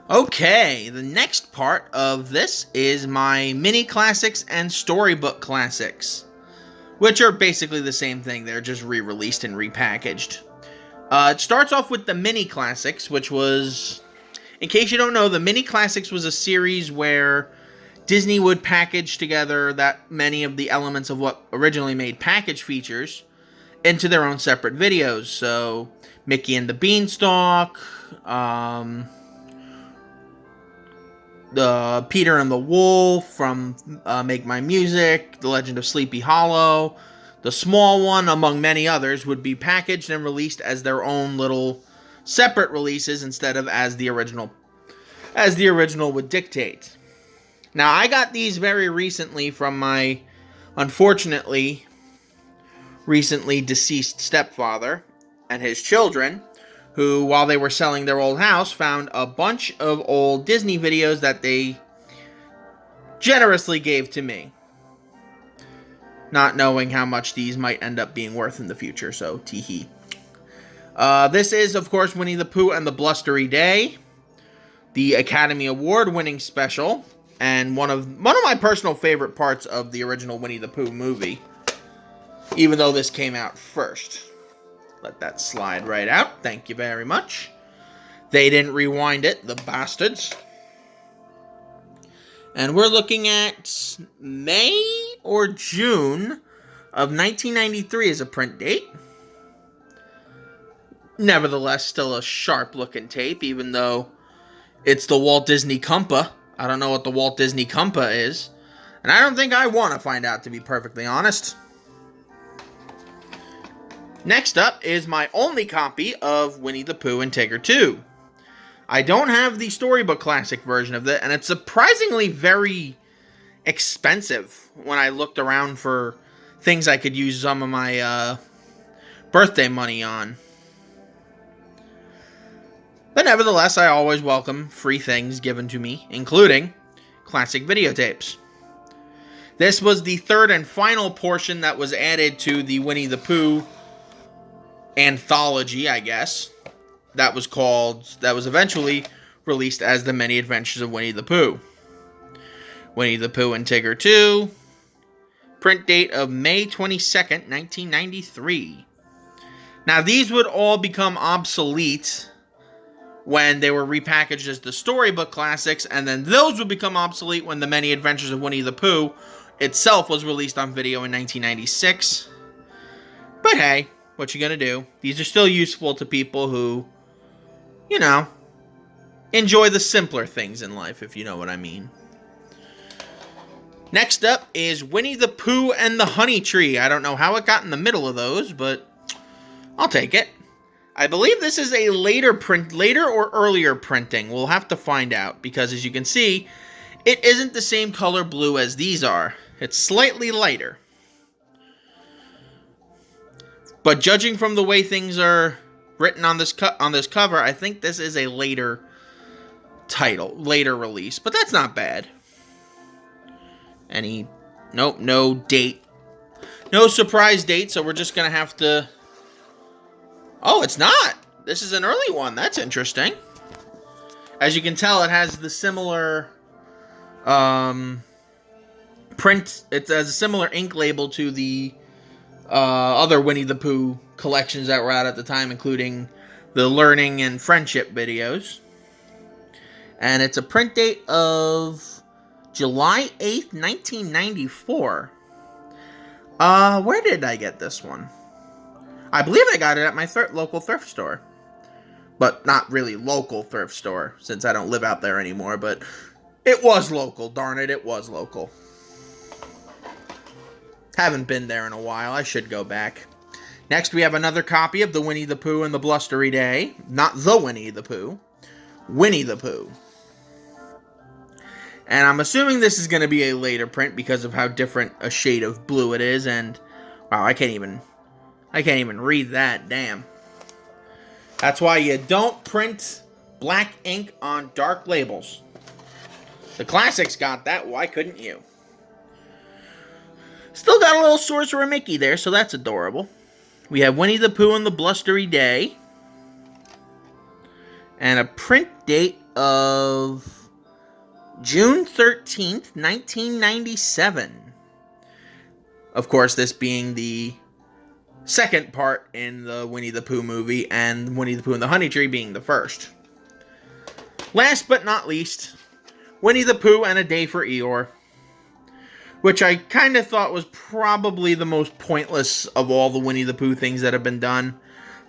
Okay, the next part of this is my mini classics and storybook classics, which are basically the same thing. They're just re-released and repackaged. It starts off with the mini classics, which was, in case you don't know, the mini classics was a series where Disney would package together that many of the elements of what originally made package features into their own separate videos. So, Mickey and the Beanstalk, the Peter and the Wolf from Make My Music, The Legend of Sleepy Hollow, the small one, among many others, would be packaged and released as their own little separate releases instead of as the original would dictate. Now, I got these very recently from my, unfortunately, recently deceased stepfather and his children, who, while they were selling their old house, found a bunch of old Disney videos that they generously gave to me, not knowing how much these might end up being worth in the future, so tee-hee. This is, of course, Winnie the Pooh and the Blustery Day, the Academy Award-winning special, and one of my personal favorite parts of the original Winnie the Pooh movie, even though this came out first. Let that slide right out. Thank you very much. They didn't rewind it, the bastards. And we're looking at May or June of 1993 as a print date. Nevertheless, still a sharp-looking tape, even though it's the Walt Disney Compa. I don't know what the Walt Disney Compa is. And I don't think I want to find out, to be perfectly honest. Next up is my only copy of Winnie the Pooh and Tigger 2. I don't have the Storybook Classic version of it, and it's surprisingly very expensive when I looked around for things I could use some of my birthday money on. But nevertheless, I always welcome free things given to me, including classic videotapes. This was the third and final portion that was added to the Winnie the Pooh anthology, I guess, that was eventually released as The Many Adventures of Winnie the Pooh. Winnie the Pooh and Tigger 2, print date of May 22nd, 1993. Now, these would all become obsolete when they were repackaged as the Storybook Classics, and then those would become obsolete when The Many Adventures of Winnie the Pooh itself was released on video in 1996. But hey, what you gonna do? These are still useful to people who, you know, enjoy the simpler things in life, if you know what I mean. Next up is Winnie the Pooh and the Honey Tree. I don't know how it got in the middle of those, but I'll take it. I believe this is a later or earlier printing. We'll have to find out, because as you can see, it isn't the same color blue as these are. It's slightly lighter. But judging from the way things are written on this cover, I think this is a later release. But that's not bad. Nope, no date. No surprise date, so we're just going to have to... Oh, it's not! This is an early one. That's interesting. As you can tell, it has the similar print. It has a similar ink label to the other Winnie the Pooh collections that were out at the time, including the Learning and Friendship videos. And it's a print date of July 8th, 1994. Where did I get this one? I believe I got it at my local thrift store. But not really local thrift store, since I don't live out there anymore, but it was local, darn it, it was local. Haven't been there in a while. I should go back. Next, we have another copy of the Winnie the Pooh and the Blustery Day. Not the Winnie the Pooh. Winnie the Pooh. And I'm assuming this is going to be a later print because of how different a shade of blue it is. And, wow, I can't even read that. Damn. That's why you don't print black ink on dark labels. The classics got that. Why couldn't you? Still got a little Sorcerer Mickey there, so that's adorable. We have Winnie the Pooh and the Blustery Day. And a print date of June 13th, 1997. Of course, this being the second part in the Winnie the Pooh movie, and Winnie the Pooh and the Honey Tree being the first. Last but not least, Winnie the Pooh and a Day for Eeyore, which I kind of thought was probably the most pointless of all the Winnie the Pooh things that have been done.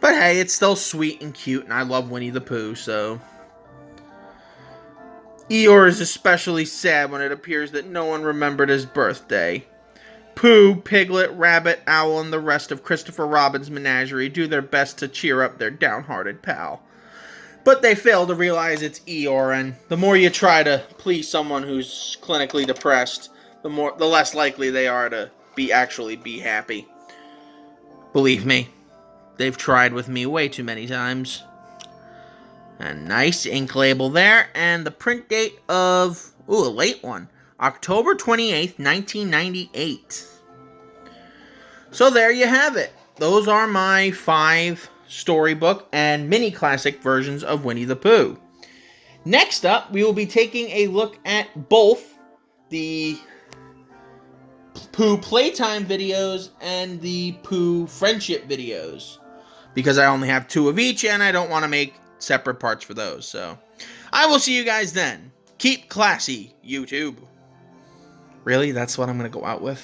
But hey, it's still sweet and cute, and I love Winnie the Pooh, so... Eeyore is especially sad when it appears that no one remembered his birthday. Pooh, Piglet, Rabbit, Owl, and the rest of Christopher Robin's menagerie do their best to cheer up their downhearted pal. But they fail to realize it's Eeyore, and the more you try to please someone who's clinically depressed, the less likely they are to actually be happy. Believe me, they've tried with me way too many times. A nice ink label there, and the print date of, a late one, October 28th, 1998. So there you have it. Those are my 5 storybook and mini classic versions of Winnie the Pooh. Next up, we will be taking a look at both the Pooh Playtime videos and the Pooh Friendship videos, because I only have 2 of each and I don't want to make separate parts for those. So I will see you guys then. Keep classy, YouTube. Really? That's what I'm going to go out with?